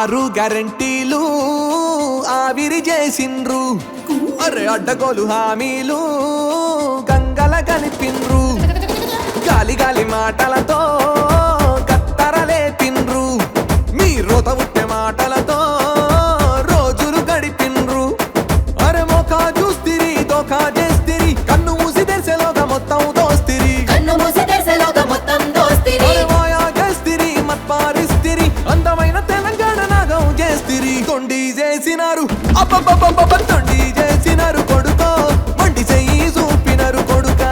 ఆరు గ్యారంటీలు ఆవిరి చేసిండ్రు. అరే అడ్డగోలు హామీలు గంగల కలిపిండ్రు. గాలి గాలి మాటలతో కత్తరలే తిన్రు. మీ రోత ఉట్టే మాటలతో రోజులు గడిపిండ్రు. అరే మోకా చూస్తిరి దోకా చేస్తిరి. కన్ను మూసి తెరిసేలోగా మొత్తం దోస్తిరి. అరే మాయా చేస్తిరి మత్పారిస్తిరి. అందమైన తెలంగాణ నాగం చేస్తిరి. తొండి చేసినారు అబ్బబ్బబ్బబ్బ తొండి చేసినారు కొడుకో. మొండి చెయ్యి చూపినారు కొడుకా.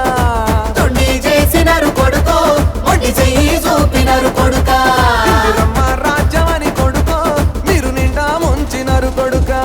తొండి చేసినారు కొడుకో. మొండి చెయ్యి చూపినారు కొడుకా. ఇందిరమ్మ రాజ్యమని కొడుకో. మీరు నిండా ముంచినారు కొడుకా.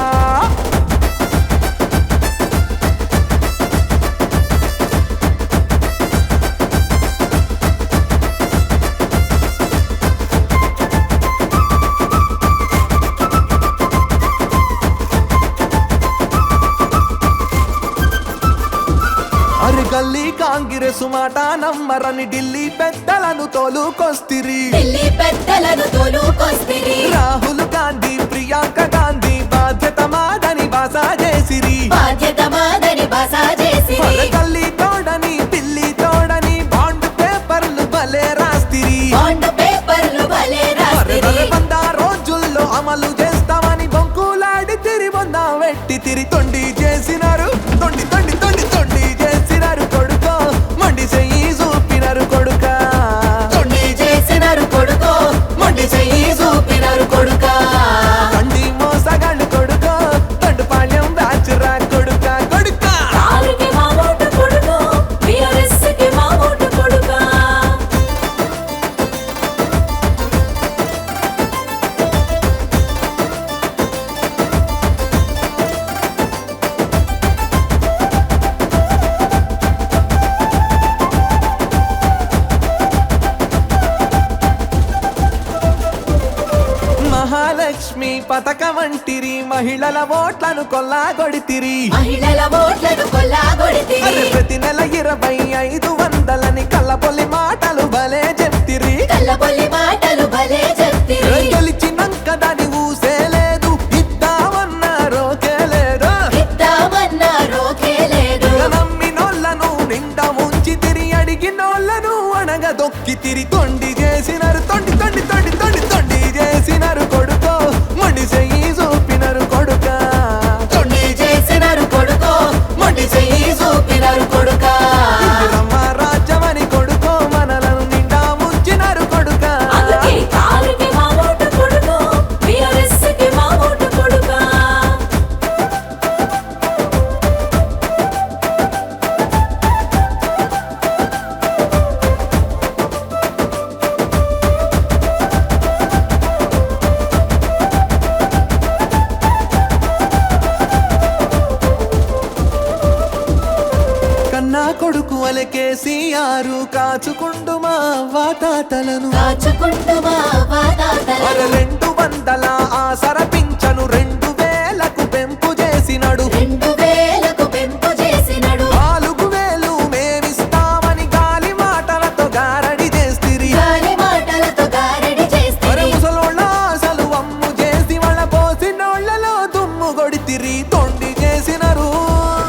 అరే గల్లీ కాంగ్రెస్ మాట నమ్మరని ఢిల్లీ పెద్దలను తోలుకొస్తిరి. ఢిల్లీ పెద్దలను తోలుకొస్తిరి. రాహుల్ గాంధీ ప్రియాంక గాంధీ బాధ్యత మాదని బాస చేసిరి. బాధ్యత మాదని బస చేసిరి. అరే గల్లీ తోడని పిల్లి తోడని బాండ్ పేపర్లు భలే రాస్తిరి. బాండ్ పేపర్లు భలే అరే రాస్తిరి. 100 రోజుల్లో అమలు చేస్తామని బొంకులాడి తిరి బొంద వెట్టి తిరి. తొండి చేసినారు తొండి తొండి తొండి తొండి చేసినారు కొడుకో. మొండి చెయ్యి చూపినారు కొడుకా. తొండి చేసినారు కొడుకో. మొండి చెయ్యి చూపినారు కొడుకా. తండి మోసగాళ్ళు కొడుకో. తండుపాళ్యం బ్యాచురా కొడుకా కొడుకా. కారుకి మా ఓటు కొడుకో. BRS కి మా ఓటు కొడుకా. మహాలక్ష్మి పథకమంటిరి. మహిళల ఓట్లను కొల్లాగొడితిరి. మహిళల ఓట్లను కొల్లాగొడితిరి. అరే ప్రతి నెల 2500ని కళ్ళపొల్లి మాటలు భలే చెప్తిరి. కల్లబొల్లి మాటలు భలే చెప్తిరి. గెలిచినంక దాని ఊసేలేదు. ఇద్దామన్నారోకే లేదు. ఇద్దామన్నారోకే లేదు. నమ్మినోళ్ళను నిండా ముంచి తిరి. అడిగినోళ్ళను అనగ దొక్కి తిరి. తొండి చేసినారు తొండి తొండి తొండి తొండి తొండి చేసినారు కొడుకో. మొండి చెయ్యి చూపినారు కొడుకా. తొండి చేసినారు కొడుకో. మొండి చెయ్యి చూపినారు కొడుకా. ఇందిరమ్మ రాజ్యమని కొడుకో. మనలను నిండా ముంచినారు కొడుకా. అందుకే కారుకి మా ఓటు కొడుకో. BRS కి మా ఓటు కొడుకా. కన్నా కొడుకు అలె కేసీఆర్ కాచుకుండు మా వాతాతలను. కాచుకుంటూ మా వాతాతలను. అరే 200 ఆసర పింఛను 2000కు పెంపు చేసినడు. 2000కు పెంపు చేసినడు. 4000 మేమిస్తామని గాలి మాటలతో గారడి చేస్తిరి. గాలి మాటలతో గారడి అరే చేస్తిరి. ముసలోళ్ళ అసలు అమ్ము చేసి వాళ్ళ పోసినోళ్ళలో దుమ్ము కొడితిరి. తొండి చేసినారు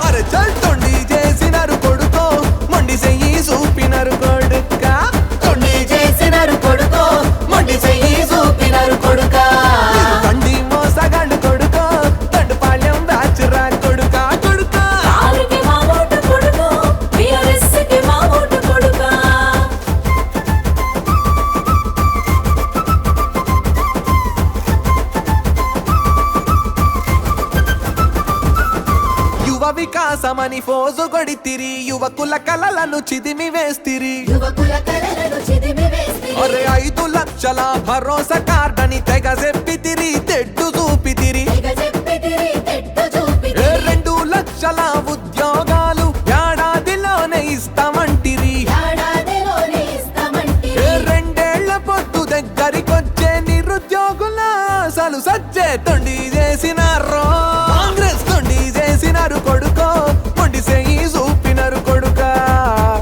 అరే చల్ తొండి చేసినారు కొడుకో. మొండి చెయ్యి చూపినారు కొడుకా. తొండి చేసినారు కొడుకో. మొండి చెయ్యి చూపినారు కొడుకా. తండి మోసగాళ్ళు కొడుకో. తండుపాళ్యం బ్యాచురా కొడుకా కొడుకా. కారుకి మా ఓటు కొడుకో. BRS కి మా ఓటు కొడుకా. యువ వికాసమని ఫోజు కొడితిరి. యువకుల కలలను చిదిమి వేస్తిరి. యువకుల కలలను చిదిమి వేస్తిరి. అరే 5 లక్షల భరోసా కార్డని తెగ చెప్పితిరి. తెడ్డు చూపితిరి. తెగ చెప్పితిరి. తెట్టు చూపితిరి. 2 లక్షల ఉద్యోగాలు ఏడాదిలోనే ఇస్తామంటిరి. ఏడాదిలోనే ఇస్తామంటిరి. 2 ఏళ్ల పొద్దు దగ్గరికొచ్చే నిరుద్యోగుల అసలు సచ్చే తొండి చేసినారు. కాంగ్రెస్ తొండి చేసినారు కొడుకో. మొండి చెయ్యి చూపినారు కొడుకా.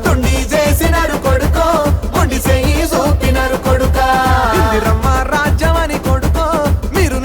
తొండి చేసినారు కొడుకో. మొండి చెయ్యి చూపినారు కొడుకా. ఇందిరమ్మ రాజ్యమని కొడుకో. మీరు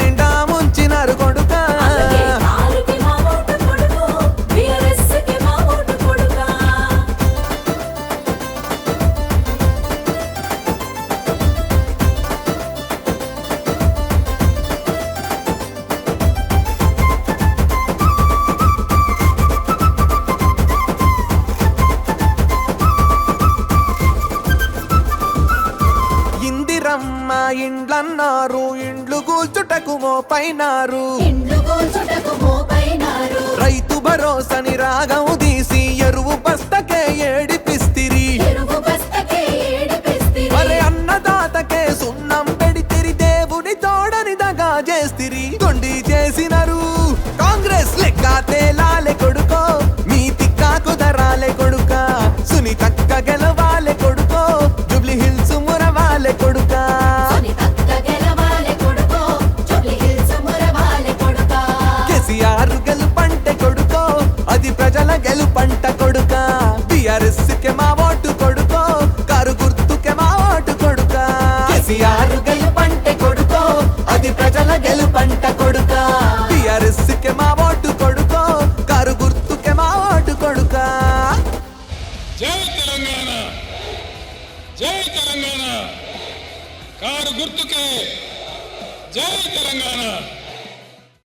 ఇండ్లన్నారు ఇండ్లు కూల్చుటకు మోపైనారు ఇండ్లు కూల్చుటకు మోపైనారు రైతు భరోసాని రాగం తీసి ఎరువు బస్తకే ఏడిపిస్తిరి ఎరువు బస్తకే ఏడిపిస్తిరి అరే అన్నదాతకే సున్నం పెడితిరి దేవుని తోడని దగా చేస్తిరి తొండి చేసినారు కాంగ్రెస్ లెక్క తేలాలే కొడుకో మీ తిక్కా కుదరాలే కొడుక సునీతక్క గెలవాలే కొడుకో జూబ్లీ హిల్స్ మురవాలే కొడుకా సునీతక్క గెలవాలే కొడుకో జూబ్లీ హిల్స్ మురవాలే కొడుకా కేసీఆర్ గెలుపంటే కొడుకో అది ప్రజల గెలుపంట కొడుక టిఆర్ఎస్ కే మా ఓటు కొడుకో కారు గుర్తుకే మా ఓటు కొడుక కేసీఆర్ గెలుపంటే కొడుకో అది ప్రజల గెలుపంట కొడుక టిఆర్ఎస్ కే మా ఓటు కొడుకో కారు గుర్తుకే మా ఓటు కొడుక జై తెలంగాణ జై తెలంగాణ కారు గుర్తుకే జై తెలంగాణ